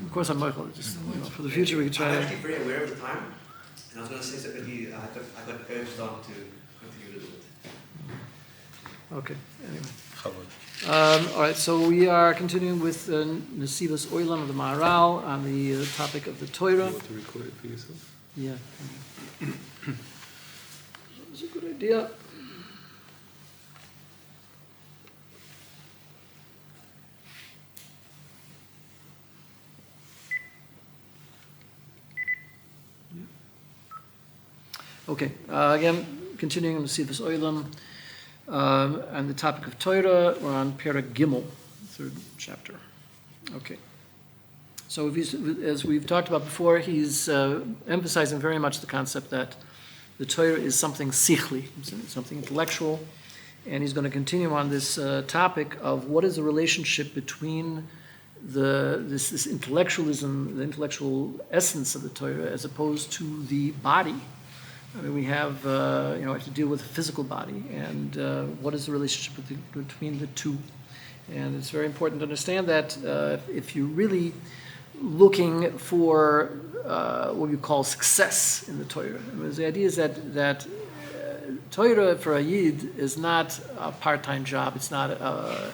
Of course, I'm Michael. Just for the future, we can try I'm to. actually very aware of the time, and I was going to say that I got urged on to continue a little bit. Okay. Anyway. All right. So we are continuing with Netivot Olam of the Maharal on the topic of the Torah. You want to record it for yourself? Yeah. That's a good idea. Okay, again, continuing on Netivot Olam, and the topic of Torah, we're on Perek Gimel, third chapter. Okay. So as we've talked about before, he's emphasizing very much the concept that the Torah is something sichli, something intellectual, and he's going to continue on this topic of what is the relationship between this intellectualism, the intellectual essence of the Torah, as opposed to the body. I mean, we have to deal with the physical body, and what is the relationship between the two? And it's very important to understand that if you're really looking for what we call success in the Torah, I mean, the idea is that Torah for a Yid is not a part-time job. It's not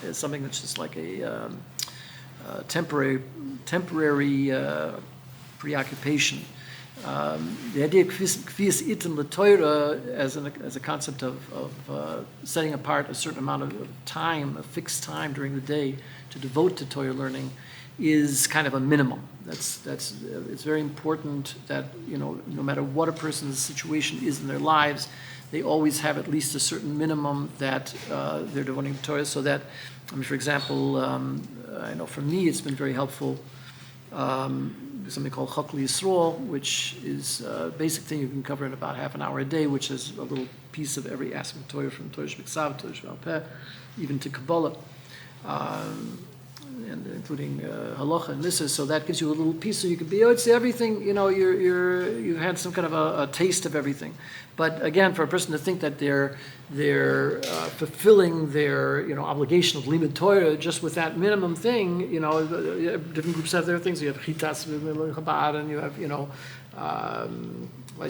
it's something that's just like a temporary preoccupation. The idea of kvias itim l'Torah as a concept of setting apart a certain amount of time, a fixed time during the day to devote to Torah learning, is kind of a minimum. It's very important that no matter what a person's situation is in their lives, they always have at least a certain minimum that they're devoting to Torah. So that, I mean, for example, I know for me it's been very helpful. Something called Holy Moshe Alshech, which is a basic thing you can cover in about half an hour a day, which is a little piece of every aspect of Torah, from Torah Shebiksav, Torah Sheba'al Peh, even to Kabbalah, and including Halacha and Nissa. So that gives you a little piece, so you can be, it's everything. You had some kind of a taste of everything. But again, for a person to think that they're fulfilling their obligation of limud Torah just with that minimum thing, different groups have their things. You have Chitas Chabad, and you have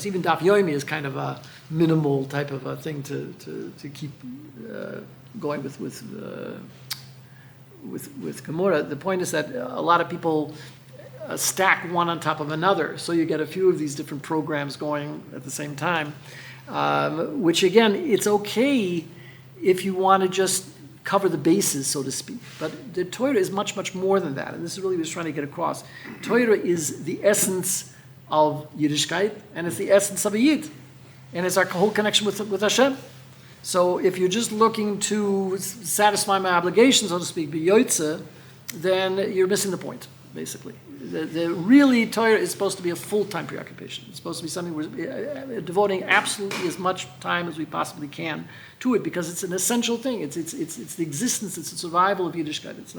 even Daf Yomi is kind of a minimal type of a thing to keep going with Gemara. The point is that a lot of people stack one on top of another, so you get a few of these different programs going at the same time, which again, it's okay if you want to just cover the bases, so to speak. But the Torah is much, much more than that, and this is really what he's trying to get across. Torah is the essence of Yiddishkeit, and it's the essence of a Yid, and it's our whole connection with Hashem. So if you're just looking to satisfy my obligation, so to speak, b'yoytze, then you're missing the point, basically. The really Torah is supposed to be a full-time preoccupation. It's supposed to be something we're devoting absolutely as much time as we possibly can to it, because it's an essential thing. It's the existence, it's the survival of Yiddishkeit. It's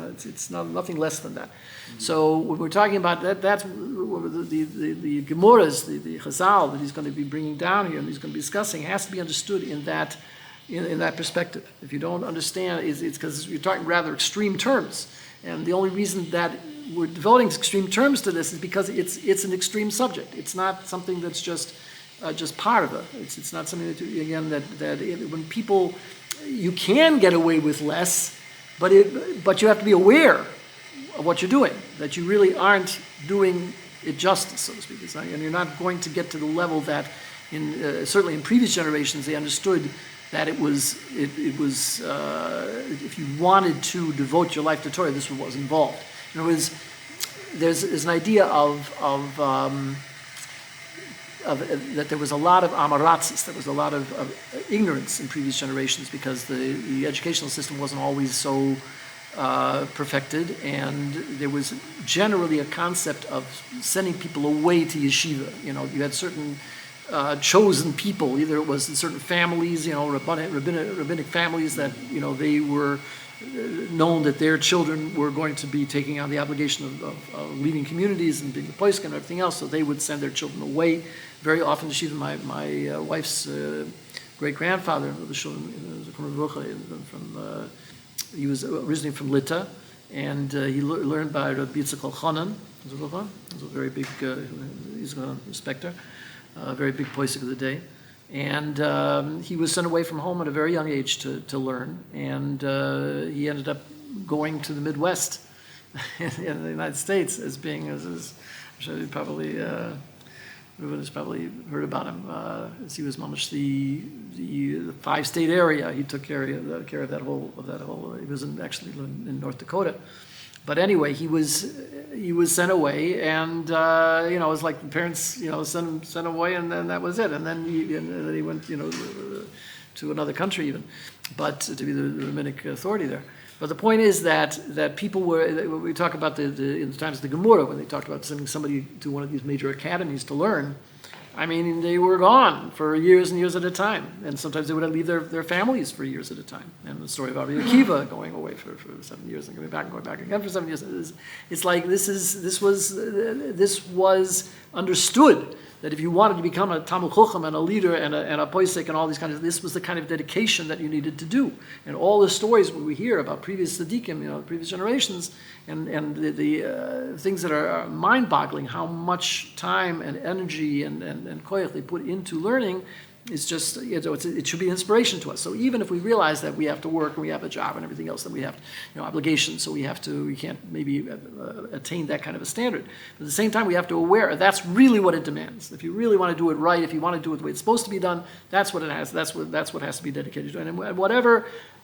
nothing less than that. So when we're talking about that, that's the Gemaras, the Chazal that he's going to be bringing down here and he's going to be discussing has to be understood in that perspective. If you don't understand, it's because you're talking rather extreme terms. And the only reason that we're devoting extreme terms to this is because it's an extreme subject. It's not something that's just part of it. It's not something that when people, you can get away with less, but you have to be aware of what you're doing, that you really aren't doing it justice, so to speak. And you're not going to get to the level that, certainly in previous generations, they understood that it was if you wanted to devote your life to Torah, this was what was involved. In other words, there's an idea of that there was a lot of amaratzis, there was a lot of ignorance in previous generations because the educational system wasn't always so perfected, and there was generally a concept of sending people away to yeshiva. You had certain chosen people. Either it was in certain families, rabbinic families that they were known that their children were going to be taking on the obligation of leading communities and being the posek and everything else, so they would send their children away. Very often, my wife's great-grandfather, he was originally from Lita, And he learned by Rabbi Yitzchak Elchanan. He was a very big, he's a respecter, a very big posek of the day. And he was sent away from home at a very young age to learn. And he ended up going to the Midwest in the United States as being, I'm sure you probably, everyone has probably heard about him, as he was mamash the 5-state area. He took care of that whole. He was actually in North Dakota, but anyway, he was sent away, and it was like the parents, sent away, and then that was it. And then he went, to another country even, but to be the rabbinic authority there. But the point is that people when we talk about in the times of the Gemara, when they talked about sending somebody to one of these major academies to learn, I mean, they were gone for years and years at a time. And sometimes they would leave their families for years at a time. And the story of Rabbi Akiva going away for 7 years and going back again for 7 years. It's like this was understood that if you wanted to become a Talmid Chacham and a leader and a posek and all these kinds of, this was the kind of dedication that you needed to do. And all the stories we hear about previous tzaddikim, previous generations, and the things that are mind-boggling, how much time and energy and koyach they put into learning, is just, it should be an inspiration to us. So even if we realize that we have to work and we have a job and everything else, that we have obligations, so we can't maybe attain that kind of a standard. But at the same time, we have to aware that's really what it demands. If you really want to do it right, if you want to do it the way it's supposed to be done, that's what it has. That's what has to be dedicated to. And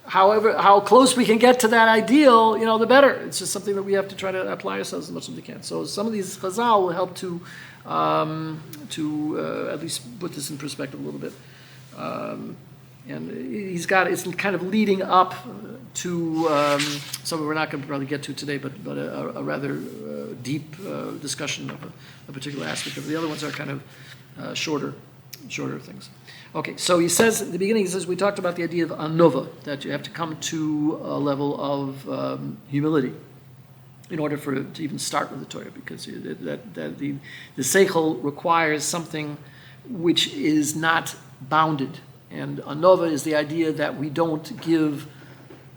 how close we can get to that ideal, the better. It's just something that we have to try to apply ourselves as much as we can. So some of these chazal will help to at least put this in perspective a little bit. And it's kind of leading up to something we're not going to probably get to today, but a rather deep discussion of a particular aspect of the other ones are kind of shorter things. Okay, so he says, at the beginning, we talked about the idea of anova, that you have to come to a level of humility in order to even start with the Torah, because the seichel requires something which is not bounded. And anova is the idea that we don't give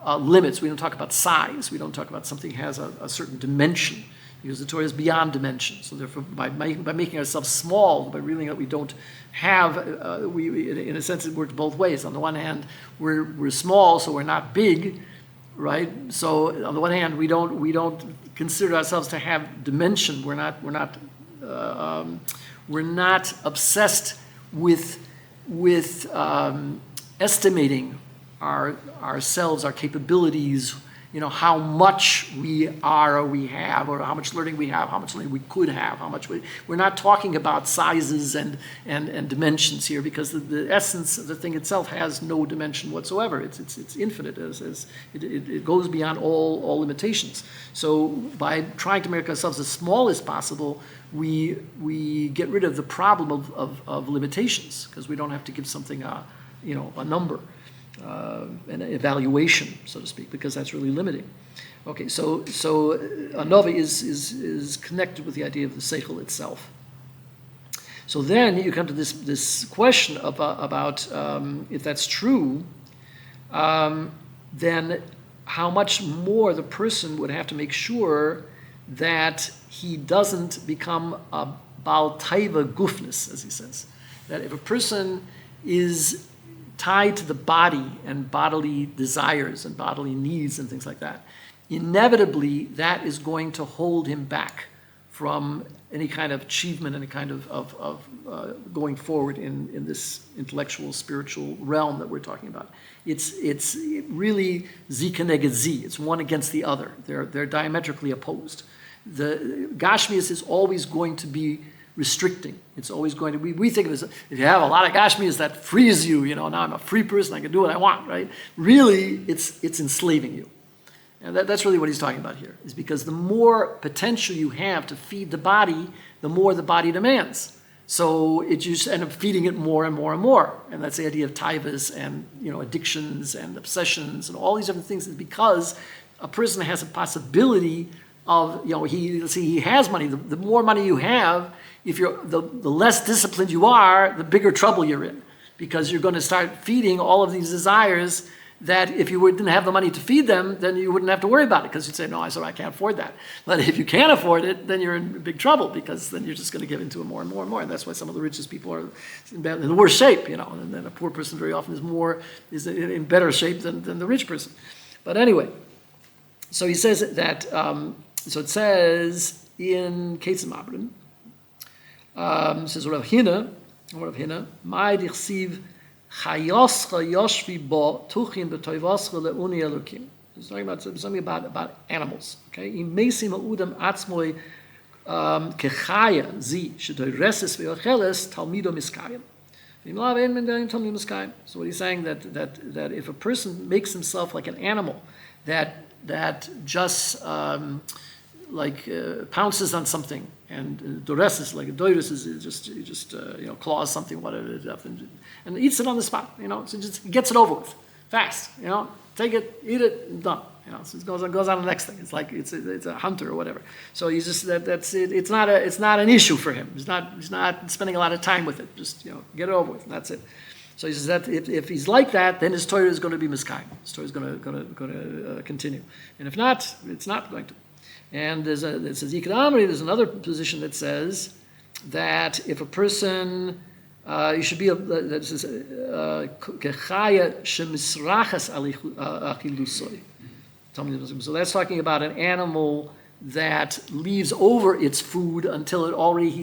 limits. We don't talk about size. We don't talk about something has a certain dimension, because the Torah is beyond dimension. So therefore, by making ourselves small, by realizing that we don't have, in a sense, it works both ways. On the one hand, we're small, so we're not big, right? So on the one hand, we don't consider ourselves to have dimension. We're not obsessed with estimating ourselves, our capabilities, how much we are or we have, or how much learning we have, how much learning we could have, we're not talking about sizes and dimensions here, because the essence of the thing itself has no dimension whatsoever. It's infinite, as it goes beyond all limitations. So by trying to make ourselves as small as possible, we get rid of the problem of limitations, because we don't have to give something a number. An evaluation, so to speak, because that's really limiting. Okay, so anova is connected with the idea of the seichel itself. So then you come to this question about if that's true, then how much more the person would have to make sure that he doesn't become a bal taiva gufnis, as he says. That if a person is tied to the body and bodily desires and bodily needs and things like that, inevitably that is going to hold him back from any kind of achievement, any kind of going forward in this intellectual, spiritual realm that we're talking about. It's really zi keneged zi. It's one against the other. They're diametrically opposed. The Gashmias is always going to be restricting. It's always going to be, we think of it as, if you have a lot of Gashmias, that frees you, now I'm a free person, I can do what I want, right? Really, it's enslaving you. And that's really what he's talking about here, is because the more potential you have to feed the body, the more the body demands. So you just end up feeding it more and more and more. And that's the idea of taivas and addictions and obsessions and all these different things, is because a person has a possibility of, he has money. The more money you have, if you're the less disciplined you are, the bigger trouble you're in, because you're going to start feeding all of these desires that if you didn't have the money to feed them, then you wouldn't have to worry about it because you'd say, no, I can't afford that. But if you can't afford it, then you're in big trouble because then you're just going to give into it more and more and more. And that's why some of the richest people are in the worst shape, and then a poor person very often is in better shape than the rich person. But anyway, so he says that, so it says in Ketzim Abram, it says, Rav Hina, Mai dichsiv chayoscha yoshvi bo tuchin b'toivoscha le'uni elokim. He's talking about something about animals. Okay, imesim ha'udam atzmoi kechaya zi shetoireses ve'ocheles talmido miskayim. So what he's saying that if a person makes himself like an animal that just pounces on something and doreses, like a doiris is just claws something, whatever it is, and eats it on the spot, so just gets it over with fast, take it, eat it, and done. So it goes on to the next thing. It's like it's a hunter or whatever. So he's just that's it. It's not an issue for him. He's not spending a lot of time with it. Just get it over with, and that's it. So he says that if he's like that, then his Torah is going to be miskayim. His Torah is going to continue, and if not, it's not going to. And it says Yikra there's another position that says that if a person you should be that says kechaya shemisrachas achilusoi. So that's talking about an animal that leaves over its food until it already, he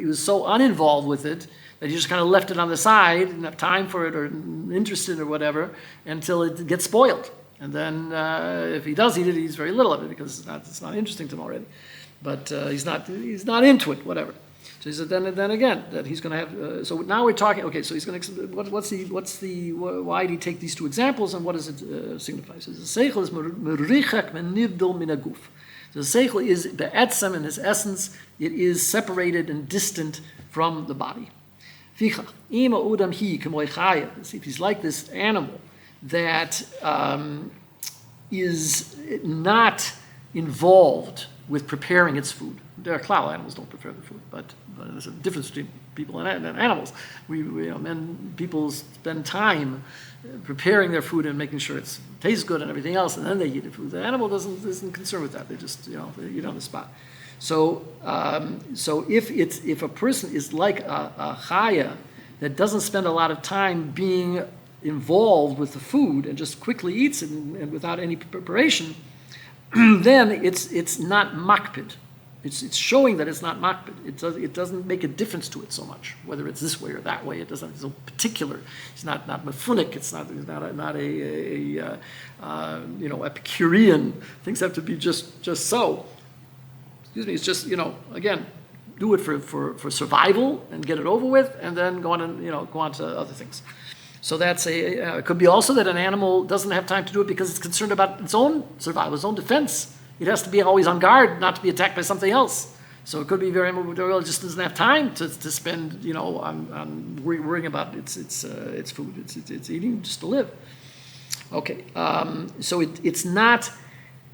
was so uninvolved with it that he just kind of left it on the side, didn't have time for it or interested or whatever, until it gets spoiled. And then if he does eat it, he eats very little of it because it's not interesting to him already. But he's not into it, whatever. So he said, then again, that he's going to have. So now we're talking. Okay, so he's going to. Why did he take these two examples, and what does it signify? So the seichel is merichak menivdol minaguf. The seichel is be'etzem in his essence. It is separated and distant from the body. Fichach ima udam hi k'moy chaya. If he's like this animal that is not involved with preparing its food. There are klal animals don't prepare the food, but there's a difference between people and animals. People spend time preparing their food and making sure it tastes good and everything else, and then they eat the food. The animal isn't concerned with that. They just they eat on the spot. So if a person is like a chaya that doesn't spend a lot of time being involved with the food and just quickly eats it and without any preparation, then it's not makpid. It's showing that it's not makpid. It doesn't make a difference to it so much whether it's this way or that way. It doesn't. It's so particular. It's not mefunik. It's not a Epicurean. Things have to be just so. Excuse me. It's just again, do it for survival and get it over with, and then go on to other things. So that's it could be also that an animal doesn't have time to do it because it's concerned about its own survival, its own defense. It has to be always on guard, not to be attacked by something else. So it could be very much it just doesn't have time to spend on worrying about its food. It's eating just to live. Okay, so it's not.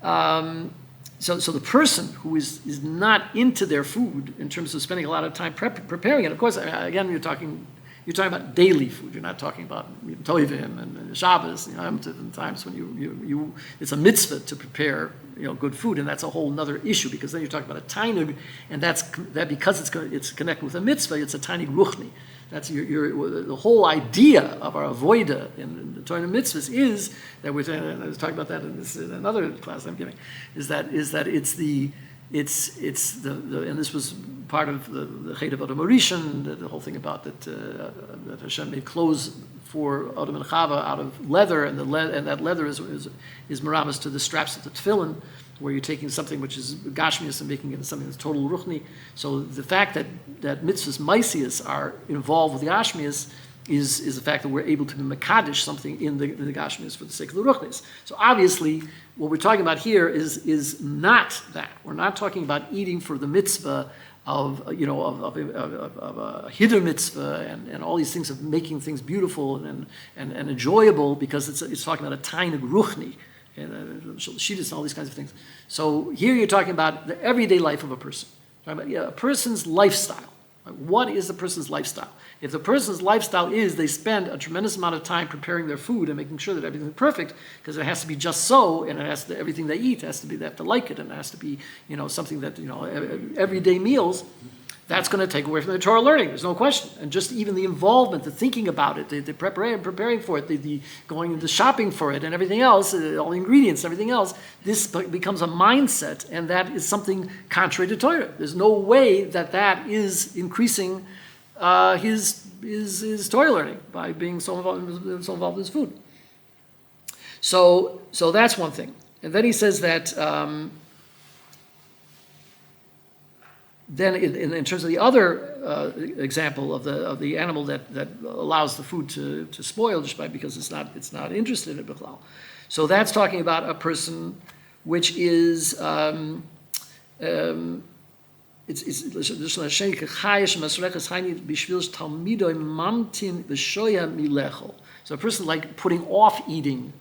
So the person who is not into their food in terms of spending a lot of time preparing it. Of course, again, you're talking about daily food. You're not talking about Tovim and Shabbos. Different times when you it's a mitzvah to prepare good food, and that's a whole other issue because then you're talking about a tainug, and that because it's connected with a mitzvah, it's a tainug ruchni. That's the whole idea of our avoida in the Torah mitzvahs is that I was talking about that in another class I'm giving, is that it's the and this was part of the Netivot Olam, the whole thing about that Hashem made clothes for Adam and Chava out of leather, and that leather is meramis to the straps of the tefillin, where you're taking something which is gashmius and making it into something that's total ruchni. So the fact that mitzvahs maisias are involved with the gashmius is the fact that we're able to mekadesh something in the gashmius for the sake of the ruchnis. So obviously, what we're talking about here is not that. We're not talking about eating for the mitzvah of a hiddur mitzvah and all these things of making things beautiful and enjoyable, because it's talking about a tainug ruchni and shidduch and all these kinds of things. So here you're talking about the everyday life of a person. Talking about a person's lifestyle. Like, what is the person's lifestyle? If the person's lifestyle is they spend a tremendous amount of time preparing their food and making sure that everything's perfect, because it has to be just so, and it has to, everything they eat has to be, they have to like it, and it has to be, something that, everyday meals, that's going to take away from the Torah learning. There's no question. And just even the involvement, the thinking about it, the preparing for it, the going into shopping for it, and everything else, all the ingredients, everything else, this becomes a mindset, and that is something contrary to Torah. There's no way that is increasing his Torah learning by being so involved in his food. So that's one thing. And then he says that. Then, in terms of the other example of the animal that allows the food to spoil just because it's not interested in it, bichlal. So that's talking about a person which is so a person like putting off eating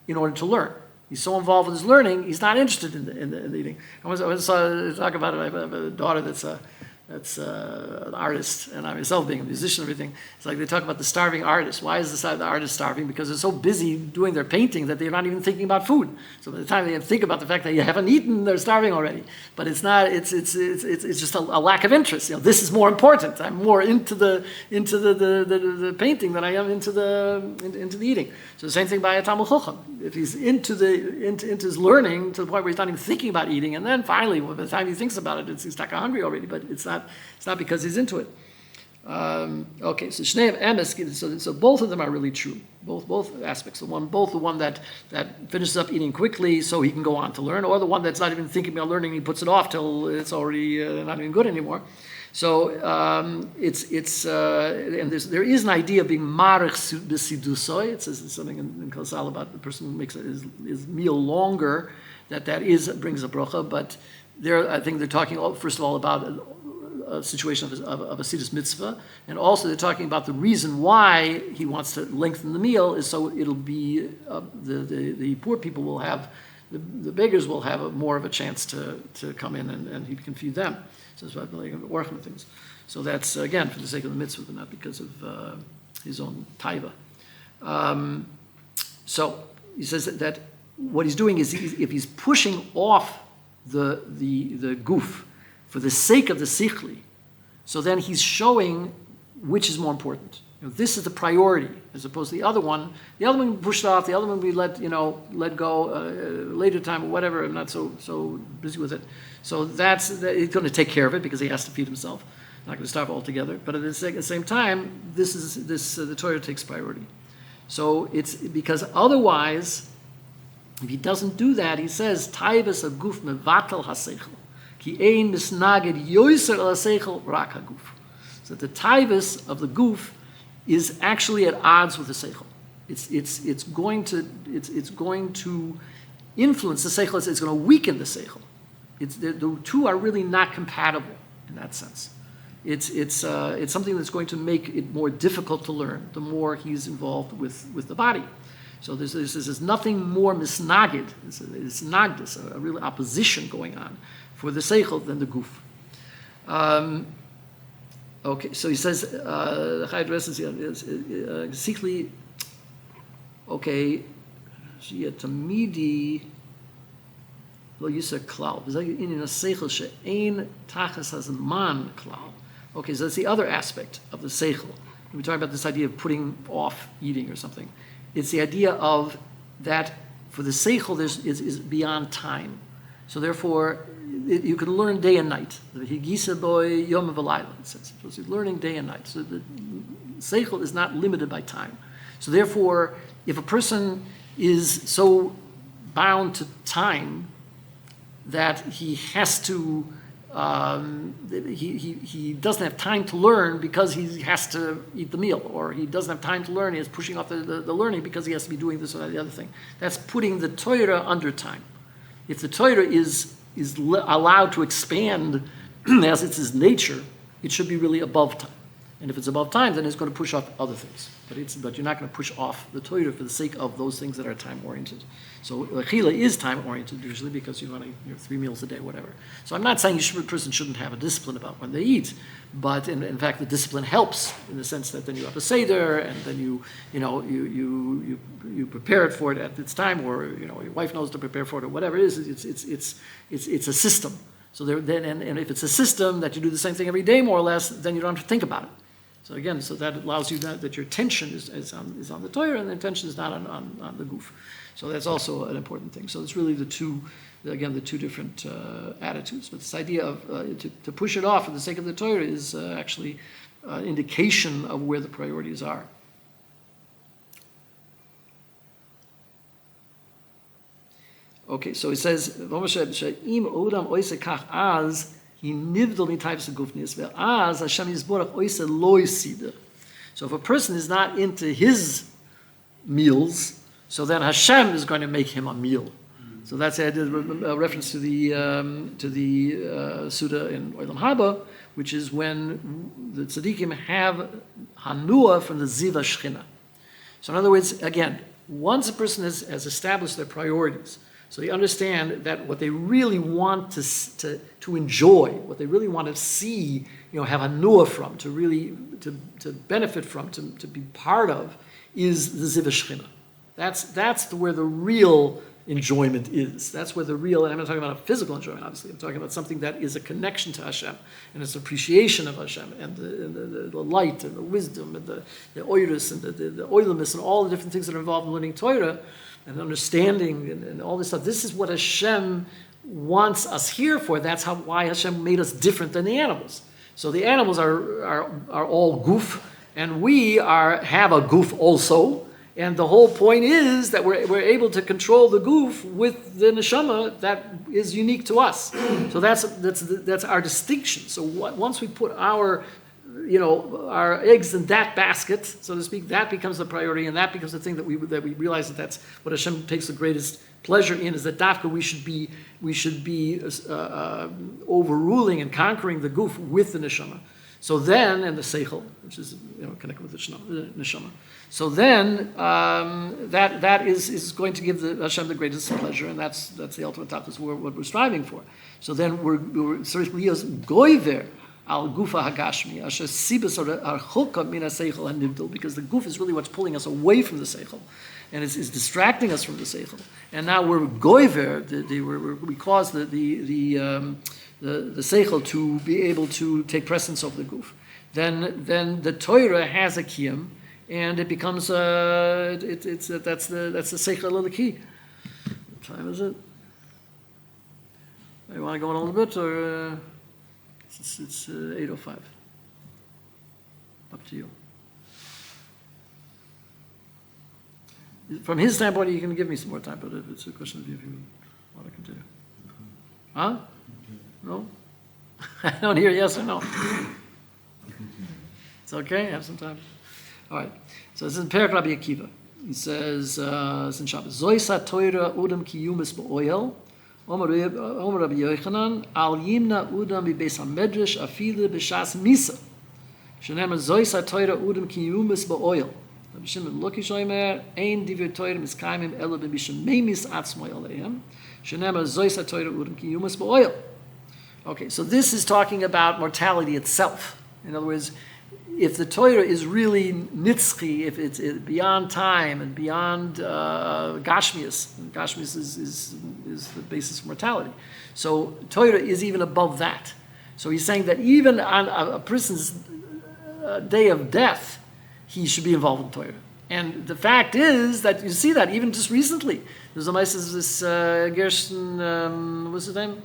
in order to learn. He's so involved with his learning, he's not interested in the eating. I was talk about it. I have a daughter that's an artist, and I myself being a musician and everything. It's like they talk about the starving artist. Why is the artist starving? Because they're so busy doing their painting that they're not even thinking about food. So by the time they think about the fact that you haven't eaten, they're starving already. But it's not. It's just a lack of interest. This is more important. I'm more into the painting than I am into the eating. So the same thing by a Talmid Chacham. If he's into his learning to the point where he's not even thinking about eating, and then finally, by the time he thinks about it, he's kind of hungry already. But it's not because he's into it. Okay, so Shnei Emes. So both of them are really true. Both aspects. Both the one that finishes up eating quickly so he can go on to learn, or the one that's not even thinking about learning, he puts it off till it's already not even good anymore. So and there is an idea of being marich b'sidusoi. It says something in Kosal about the person who makes his meal longer. That brings a bracha. But I think they're talking first of all about a situation of a sidus mitzvah, and also they're talking about the reason why he wants to lengthen the meal is so it'll be the poor people will have the beggars will have more of a chance to come in and he can feed them. So that's why I'm working with things. So that's again for the sake of the mitzvah, but not because of his own taiva. So he says that what he's doing is if he's pushing off the goof for the sake of the sichli, so then he's showing which is more important. This is the priority, as opposed to the other one. The other one we pushed off. The other one we let go later time or whatever. I'm not so busy with it. So he's going to take care of it because he has to feed himself. Not going to starve altogether. But at the same time, the Torah takes priority. So it's because otherwise, if he doesn't do that, he says taivas aguf mevatel haseichel ki ein misnaged yoser el haseichel rak haguf. So the taivas of the goof is actually at odds with the seichel. It's going to influence the seichel. It's going to weaken the seichel. The two are really not compatible in that sense. It's something that's going to make it more difficult to learn the more he's involved with the body. So there's nothing more misnagid. It's nagdis, a real opposition going on for the seichel than the goof. Okay, so he says, Chai addresses Sichli, okay, Shia Tamidi Lo Yisar Klal. In a Seichel She'ein Tachas Hazman Klal. Okay, so that's the other aspect of the Seichel. We're talking about this idea of putting off eating or something. It's the idea of that for the Seichel is beyond time. So therefore, you can learn day and night. The Higisa boy Yom V'Layla, it says. So you're learning day and night. So the Seichel is not limited by time. So therefore, if a person is so bound to time that he has to, he doesn't have time to learn because he has to eat the meal, or he doesn't have time to learn, he is pushing off the learning because he has to be doing this or the other thing. That's putting the Torah under time. If the Torah is allowed to expand as it's his nature, it should be really above time. And if it's above time, then it's going to push off other things. But you're not going to push off the Torah for the sake of those things that are time-oriented. So Achila is time-oriented usually because you want to 3 meals a day, whatever. So I'm not saying a person shouldn't have a discipline about when they eat, but in fact the discipline helps in the sense that then you have a Seder and then you prepare it for it at its time, or your wife knows to prepare for it, or whatever it is. It's a system. So and if it's a system that you do the same thing every day more or less, then you don't have to think about it. So again, that allows you that your attention is on the Torah and the attention is not on the goof. So that's also an important thing. So it's really the two different attitudes. But this idea of to push it off for the sake of the Torah is actually an indication of where the priorities are. Okay, so it says, so if a person is not into his meals, so then Hashem is going to make him a meal. So that's a reference to the Suda in Olam Haba, which is when the tzaddikim have hanua from the ziva shchina. So in other words, again, once a person has established their priorities, so you understand that what they really want to enjoy, what they really want to see, have a nuah from, to benefit from, to be part of, is the ziva shchina. That's where the real enjoyment is. That's where the real, and I'm not talking about a physical enjoyment, obviously. I'm talking about something that is a connection to Hashem, and it's appreciation of Hashem, and the light, and the wisdom, and the oirus, and the oilimus, and all the different things that are involved in learning Torah, and understanding, and all this stuff. This is what Hashem wants us here for. That's why Hashem made us different than the animals. So the animals are all goof, and we have a goof also. And the whole point is that we're able to control the goof with the neshama that is unique to us. So that's our distinction. So once we put our eggs in that basket, so to speak, that becomes the priority, and that becomes the thing that we realize that's what Hashem takes the greatest pleasure in, is that dafka we should be overruling and conquering the goof with the neshama. So then, and the seichel, which is connected with the neshama. So then, that is going to give Hashem the greatest pleasure, and that's the ultimate top. That's what we're striving for. So then we're goiver al gufa hagashmi asher sibas archuka min seichel hanivdil, because the goof is really what's pulling us away from the seichel, and is distracting us from the seichel. And now we're goiver. We cause the seichel to be able to take precedence over the goof. Then the Torah has a kiyum, and it becomes that's the seichel of the key. What time is it? You want to go in a little bit, or it's 8:05. Up to you. From his standpoint, you can give me some more time, but if it's a question of you, if you want to continue. Huh? No? I don't hear yes or no. It's okay? Have some time? All right. So this is in Perek Rabbi Akiva. He says, it's in Shabbos, Zoisa Torah udam kiyumis ba'oyel, Omer Rabbi Yochanan, al yimna udam b'beis ha-medrash afile b'shas misa. Shenemar Zoisa Torah udam kiyumis ba'oyel. Rabbi Shimon Lukish Omer, ein divir Torah miskaimim ela b'mishamemis atzmoi aleim. Shenemar Zoisa Torah udam kiyumis ba'oyel. Okay, so this is talking about mortality itself. In other words, if the Torah is really nitzchi, if it's beyond time and beyond gashmius is the basis for mortality. So Torah is even above that. So he's saying that even on a person's day of death, he should be involved in Torah. And the fact is that you see that even just recently. There's a this Gershon, what's his name?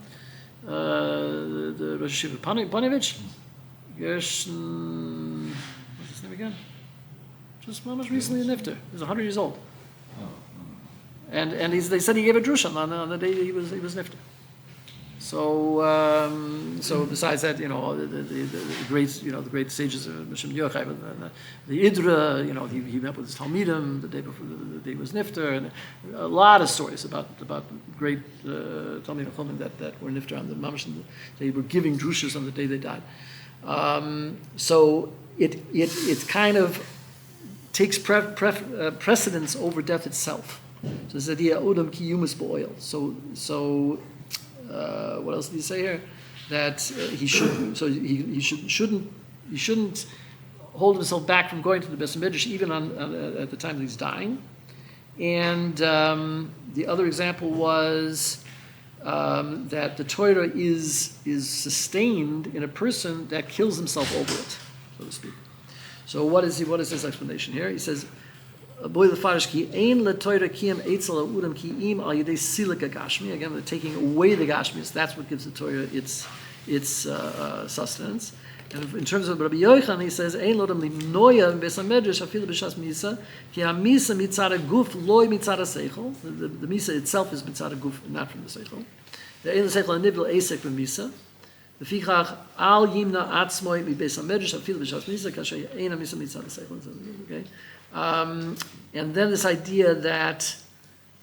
The Rosh Hashiva Panovich, Gershon, what's his name again? Just almost recently a nifter. He was 100 years old, and they said he gave a drusha on the day he was nifter. So besides that, the great sages of Mishim Yochai, the Idra, he met with his Talmidim the day before the day he was nifter, and a lot of stories about great Talmidim Chachamim that were nifter on the Mamash, and they were giving drushas on the day they died. So it kind of takes precedence over death itself. So this idea odom kiyumus bo'oil. So what else did he say here? That he shouldn't hold himself back from going to the Beis Midrash even at the time that he's dying. And the other example was that the Torah is sustained in a person that kills himself over it, so to speak. So what is his explanation here? He says, "Boy the farish ki ein le Torah kiyam eitzel udam ki im al yedei silika gashmi." Again, they're taking away the gashmis. That's what gives the Torah its sustenance. And in terms of Rabbi Yochanan, he says, "Ein lodam limnoya beis hamedrash afilu b'shas misa ki hamisa mitzad guf loy mitzad seichel." The misa itself is mitzad guf, not from the seichel. The ein seichel nivul esek b'misa. The fichach al yimna atzmoi mi beis hamedrash afilu b'shas misa kasher ein hamisa mitzad seichel. Okay, and then this idea that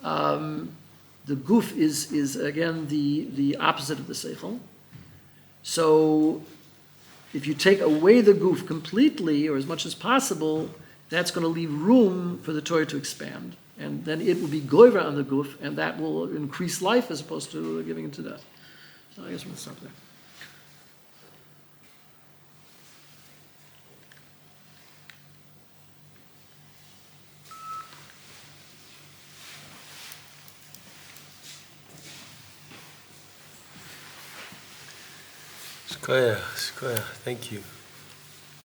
the guf is again the opposite of the seichel. So if you take away the guf completely, or as much as possible, that's going to leave room for the Torah to expand. And then it will be goyver on the guf, and that will increase life as opposed to giving it to death. So I guess we'll stop there. Shkoyach, thank you.